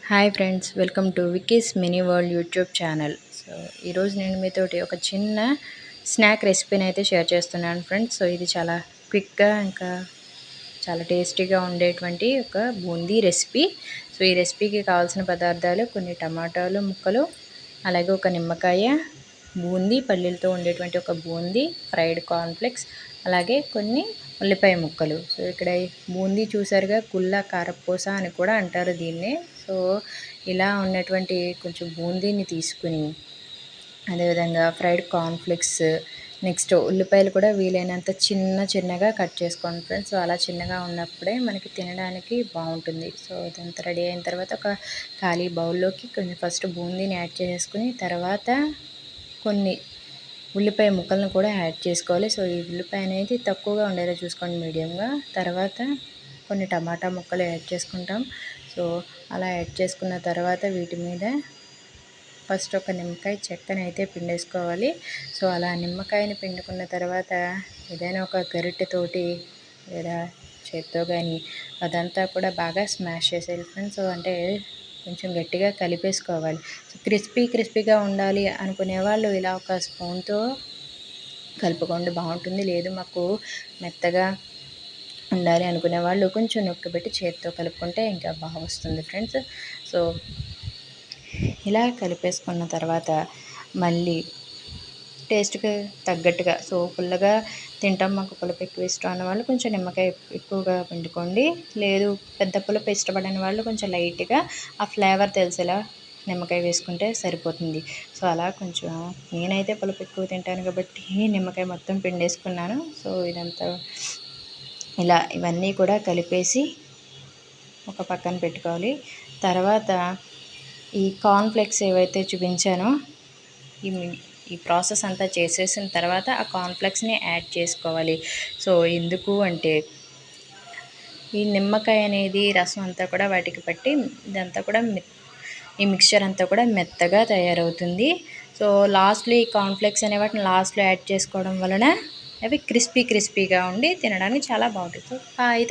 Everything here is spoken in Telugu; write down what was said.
Hi friends, welcome to విక్కీస్ mini world YouTube channel. So ఈరోజు నేను మీతోటి ఒక చిన్న స్నాక్ రెసిపీని అయితే షేర్ చేస్తున్నాను ఫ్రెండ్స్. సో ఇది చాలా క్విక్గా ఇంకా చాలా టేస్టీగా ఉండేటువంటి ఒక బూందీ రెసిపీ. సో ఈ రెసిపీకి కావాల్సిన పదార్థాలు కొన్ని టమాటాలు ముక్కలు, అలాగే ఒక నిమ్మకాయ, బూందీ పల్లీలతో ఉండేటువంటి ఒక బూందీ, ఫ్రైడ్ కార్న్ఫ్లెక్స్, అలాగే కొన్ని ఉల్లిపాయ ముక్కలు. సో ఇక్కడ బూందీ చూసారుగా, గుల్ల కారపూస అని కూడా అంటారు దీన్ని. సో ఇలా ఉన్నటువంటి కొంచెం బూందీని తీసుకుని, అదేవిధంగా ఫ్రైడ్ కార్న్ఫ్లెక్స్, నెక్స్ట్ ఉల్లిపాయలు కూడా వీలైనంత చిన్నగా కట్ చేసుకోండి ఫ్రెండ్స్. సో అలా చిన్నగా ఉన్నప్పుడే మనకి తినడానికి బాగుంటుంది. సో ఇదంతా రెడీ అయిన తర్వాత ఒక ఖాళీ బౌల్లోకి కొంచెం ఫస్ట్ బూందీని యాడ్ చేసుకుని, తర్వాత కొన్ని ఉల్లిపాయ ముక్కలను కూడా యాడ్ చేసుకోవాలి. సో ఈ ఉల్లిపాయ అనేది తక్కువగా ఉండేలా చూసుకోండి, మీడియంగా. తర్వాత కొన్ని టమాటా ముక్కలు యాడ్ చేసుకుంటాం. సో అలా యాడ్ చేసుకున్న తర్వాత వీటి మీద ఫస్ట్ ఒక నిమ్మకాయ చెక్కని అయితే పిండేసుకోవాలి. సో అలా నిమ్మకాయని పిండుకున్న తర్వాత ఏదైనా ఒక గరిటెతోటి లేదా చేత్తో కానీ అదంతా కూడా బాగా స్మాష్ చేసేయాలి ఫ్రెండ్స్. సో అంటే కొంచెం గట్టిగా కలిపేసుకోవాలి. సో క్రిస్పీగా ఉండాలి అనుకునే వాళ్ళు ఇలా ఒక స్పూన్తో కలుపుకోండి, బాగుంటుంది. లేదు మాకు మెత్తగా ఉండాలి అనుకునే వాళ్ళు కొంచెం నొక్కిపెట్టి చేతితో కలుపుకుంటే ఇంకా బాగా వస్తుంది ఫ్రెండ్స్. సో ఇలా కలిపేసుకున్న తర్వాత మళ్ళీ టేస్ట్కి తగ్గట్టుగా, సో పుల్లగా తింటాం, మాకు పులుపు ఎక్కువ ఇష్టం అన్న వాళ్ళు కొంచెం నిమ్మకాయ ఎక్కువగా పిండుకోండి. లేదు పెద్ద పులుపు ఇష్టపడని వాళ్ళు కొంచెం లైట్గా ఆ ఫ్లేవర్ తెలిసేలా నిమ్మకాయ వేసుకుంటే సరిపోతుంది. సో అలా కొంచెం నేనైతే పులుపు ఎక్కువ తింటాను కాబట్టి నిమ్మకాయ మొత్తం పిండేసుకున్నాను. సో ఇదంతా ఇలా ఇవన్నీ కూడా కలిపేసి ఒక పక్కన పెట్టుకోవాలి. తర్వాత ఈ కార్న్ఫ్లెక్స్ ఏవైతే చూపించానో ఈ ప్రాసెస్ అంతా చేసేసిన తర్వాత ఆ కార్న్ఫ్లెక్స్ని యాడ్ చేసుకోవాలి. సో ఎందుకు అంటే ఈ నిమ్మకాయ అనేది రసం అంతా కూడా వాటికి పట్టి ఇదంతా కూడా ఈ మిక్చర్ అంతా కూడా మెత్తగా తయారవుతుంది. సో లాస్ట్లో ఈ కార్న్ఫ్లెక్స్ అనే వాటిని లాస్ట్లో యాడ్ చేసుకోవడం వలన అవి క్రిస్పీగా ఉండి తినడానికి చాలా బాగుంటుంది. So thank